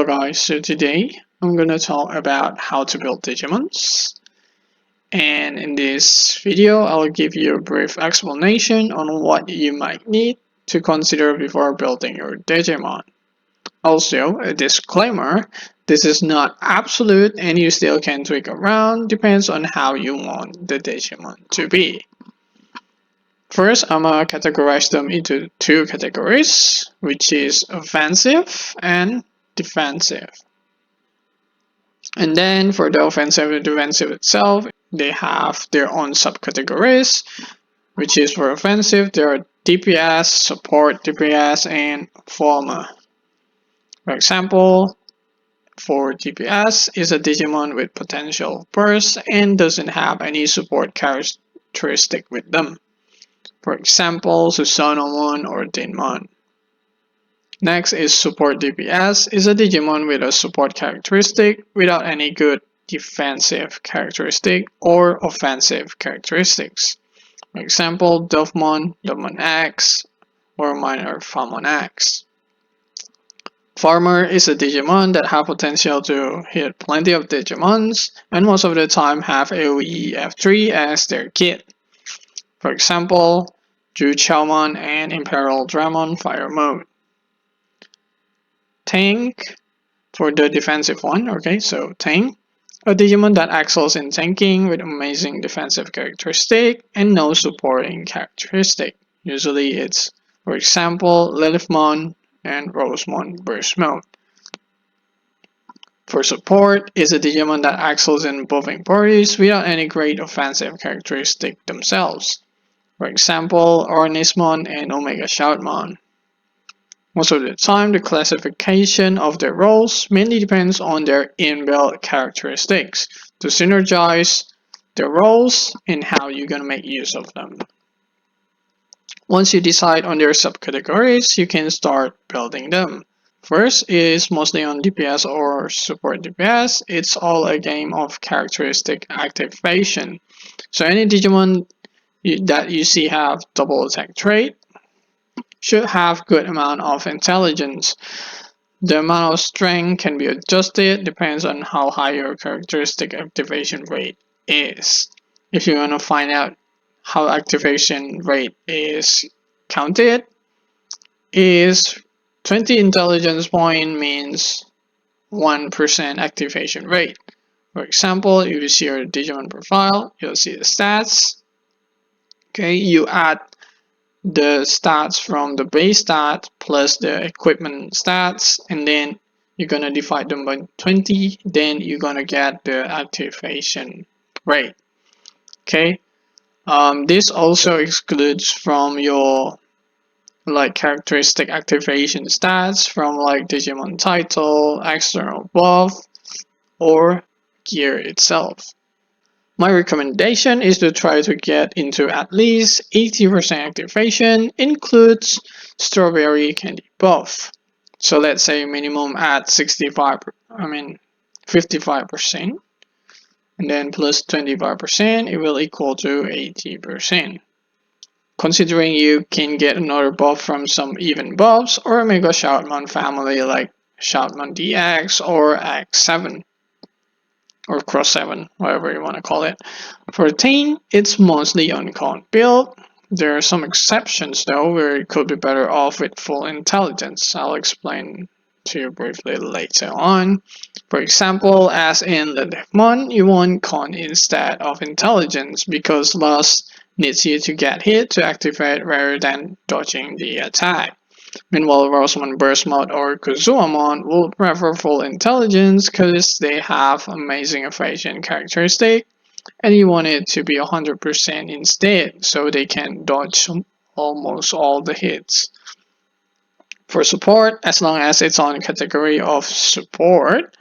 Hello guys, so today I'm gonna talk about how to build Digimons, and in this video I'll give you a brief explanation on what you might need to consider before building your Digimon. Also, a disclaimer, this is not absolute and you still can tweak around, depends on how you want the Digimon to be. First, I'm gonna categorize them into two categories, which is offensive and defensive. And then for the offensive and defensive itself, they have their own subcategories, which is for offensive, there are DPS, support DPS, and farmer. For example, for DPS is a Digimon with potential burst and doesn't have any support characteristic with them. For example, Susanomon or Dinmon. Next is support DPS, is a Digimon with a support characteristic without any good defensive characteristic or offensive characteristics. For example, Dovemon, Dovemon X, or Minor Famon X. Farmer is a Digimon that have potential to hit plenty of Digimons and most of the time have AoE F3 as their kit. For example, Ju Chaomon and Imperial Dramon Fire Mode. Tank for the defensive one, okay, so Tank, a Digimon that excels in tanking with amazing defensive characteristic and no supporting characteristic. Usually it's, for example, Lilithmon and Rosemon Burst Mode. For support is a Digimon that excels in buffing parties without any great offensive characteristic themselves. For example, Ornismon and Omega Shoutmon. Most of the time, the classification of their roles mainly depends on their inbuilt characteristics to synergize their roles and how you're going to make use of them. Once you decide on their subcategories, you can start building them. First is mostly on DPS or support DPS. It's all a game of characteristic activation. So any Digimon that you see have double attack trait should have good amount of intelligence. The amount of strength can be adjusted, depends on how high your characteristic activation rate is. If you want to find out how activation rate is counted, is 20 intelligence point means 1% activation rate. For example, if you see your Digimon profile, you'll see the stats. Okay, you add the stats from the base stat plus the equipment stats, and then you're gonna divide them by 20, then you're gonna get the activation rate. Okay, this also excludes from your characteristic activation stats from like Digimon title, external buff, or gear itself. My recommendation is to try to get into at least 80% activation, includes strawberry candy buff. So let's say minimum at 55%, and then plus 25%, it will equal to 80%. Considering you can get another buff from some even buffs or Mega Shoutmon family like Shoutmon DX or X7. Or Cross 7, whatever you want to call it. For Teen, it's mostly on con build. There are some exceptions though where it could be better off with full intelligence. I'll explain to you briefly later on. For example, as in the Digimon, you want con instead of intelligence because loss needs you to get hit to activate rather than dodging the attack. Meanwhile, Rosemon Burst Mode or Kuzuamon will prefer full intelligence because they have amazing evasion characteristic and you want it to be 100% instead so they can dodge almost all the hits. For support, as long as it's on category of support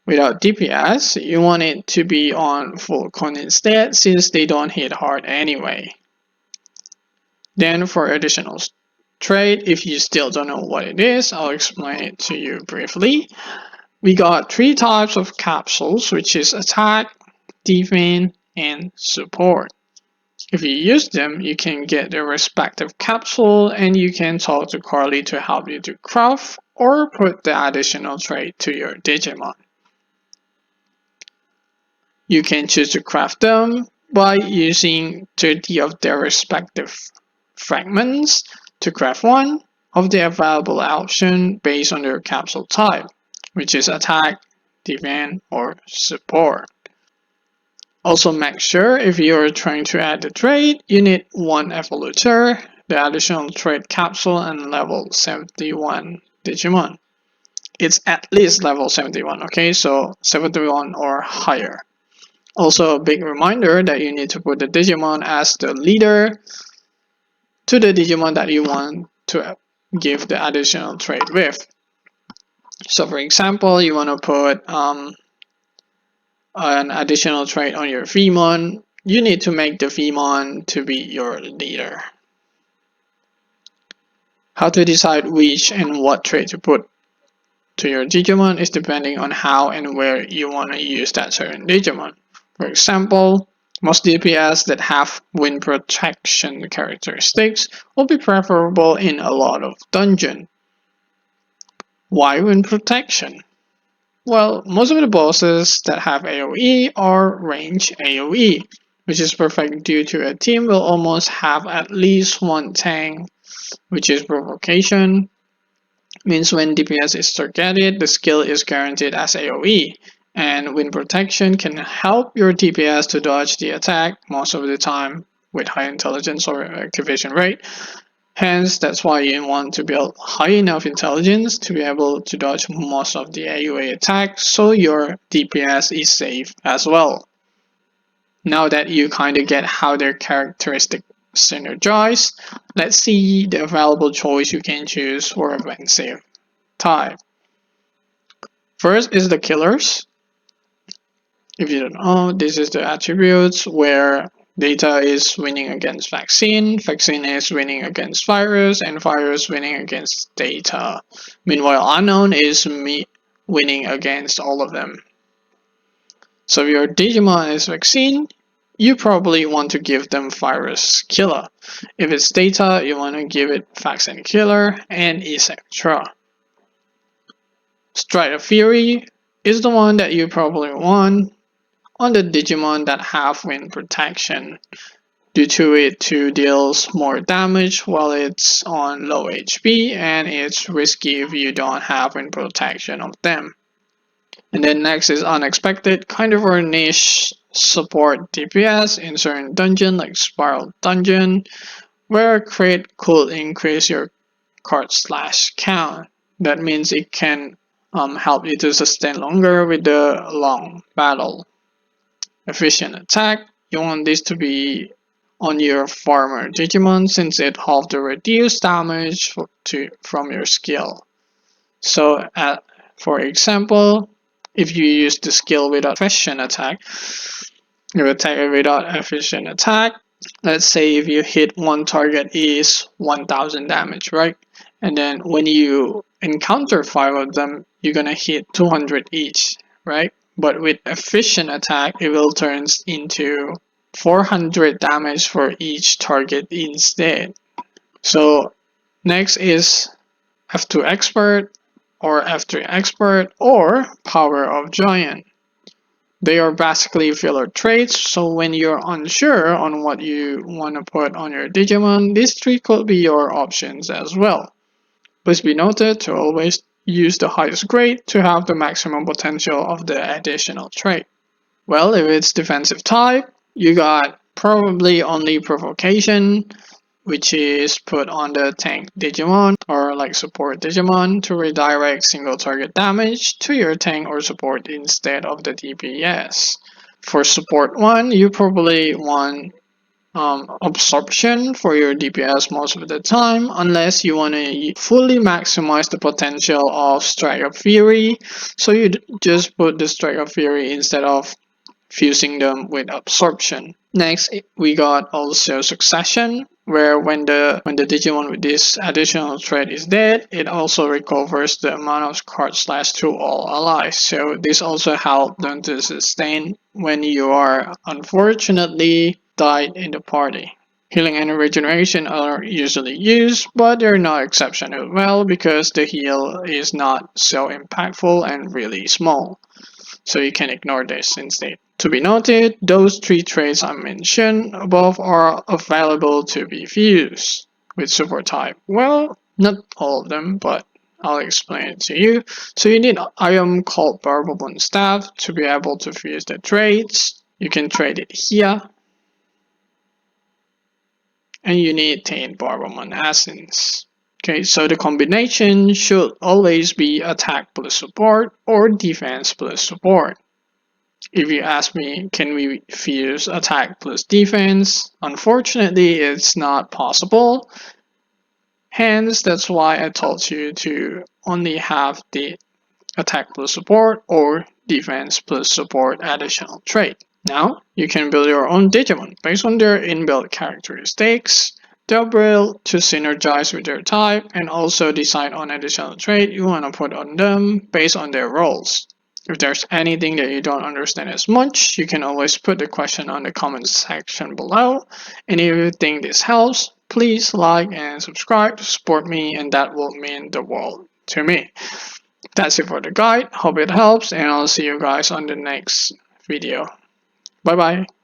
without DPS, you want it to be on full con instead since they don't hit hard anyway. Then for additional trait, if you still don't know what it is, I'll explain it to you briefly. We got three types of capsules, which is attack, defense, and support. If you use them, you can get their respective capsule and you can talk to Carly to help you to craft or put the additional trait to your Digimon. You can choose to craft them by using 30 of their respective fragments to craft one of the available options based on their capsule type, which is attack, defense, or support. Also make sure if you're trying to add the trait, you need one evolutor, the additional trait capsule, and level 71 Digimon. It's at least level 71, okay? So 71 or higher. Also a big reminder that you need to put the Digimon as the leader to the Digimon that you want to give the additional trait with. So for example, you want to put an additional trait on your Vmon, you need to make the Vmon to be your leader. How to decide which and what trait to put to your Digimon is depending on how and where you want to use that certain Digimon. For example, most DPS that have wind protection characteristics will be preferable in a lot of dungeon. Why wind protection? Well, most of the bosses that have AoE are range AoE, which is perfect due to a team will almost have at least one tank, which is provocation. Means when DPS is targeted, the skill is guaranteed as AoE, and wind protection can help your DPS to dodge the attack most of the time with high intelligence or activation rate. Hence, that's why you want to build high enough intelligence to be able to dodge most of the AoE attacks so your DPS is safe as well. Now that you kind of get how their characteristics synergize, let's see the available choice you can choose for offensive type. First is the killers. If you don't know, this is the attributes where data is winning against vaccine, vaccine is winning against virus, and virus winning against data. Meanwhile, unknown is winning against all of them. So if your Digimon is vaccine, you probably want to give them virus killer. If it's data, you want to give it vaccine killer, and etc. Strike of Fury is the one that you probably want on the Digimon that have wind protection, due to it to deals more damage while it's on low HP, and it's risky if you don't have wind protection of them. And then next is Unexpected, kind of a niche support DPS in certain dungeon like Spiral Dungeon, where crit could increase your card slash count. That means it can help you to sustain longer with the long battle. Efficient attack, you want this to be on your farmer Digimon since it helps to reduce damage from your skill. So for example, if you use the skill without efficient attack, you attack it without efficient attack. Let's say if you hit one target is 1000 damage, right? And then when you encounter 5 of them, you're gonna hit 200 each, right? But with efficient attack, it will turn into 400 damage for each target instead. So next is F2 Expert or F3 Expert or Power of Giant. They are basically filler traits, so when you're unsure on what you want to put on your Digimon, these three could be your options as well. Please be noted to always use the highest grade to have the maximum potential of the additional trait. Well, if it's defensive type, you got probably only provocation, which is put on the tank Digimon or like support Digimon to redirect single target damage to your tank or support instead of the DPS. For support 1, you probably want absorption for your DPS most of the time, unless you want to fully maximize the potential of Strike of Fury, so you just put the Strike of Fury instead of fusing them with absorption. Next, we got also succession, where when the Digimon with this additional trait is dead, it also recovers the amount of card slash to all allies. So this also helps them to sustain when you are unfortunately died in the party. Healing and regeneration are usually used, but they're not exceptional well because the heal is not so impactful and really small. So you can ignore this instead. To be noted, those 3 traits I mentioned above are available to be fused with support type. Well, not all of them, but I'll explain it to you. So you need item called Barbabon Staff to be able to fuse the traits. You can trade it here. And you need 10 Barbamon Essence. Okay, so the combination should always be attack plus support or defense plus support. If you ask me, can we fuse attack plus defense? Unfortunately, it's not possible. Hence, that's why I told you to only have the attack plus support or defense plus support additional trait. Now, you can build your own Digimon based on their inbuilt characteristics. They're built to synergize with their type and also decide on additional trait you want to put on them based on their roles. If there's anything that you don't understand as much, you can always put the question on the comment section below. And if you think this helps, please like and subscribe to support me, and that will mean the world to me. That's it for the guide. Hope it helps, and I'll see you guys on the next video. Bye bye.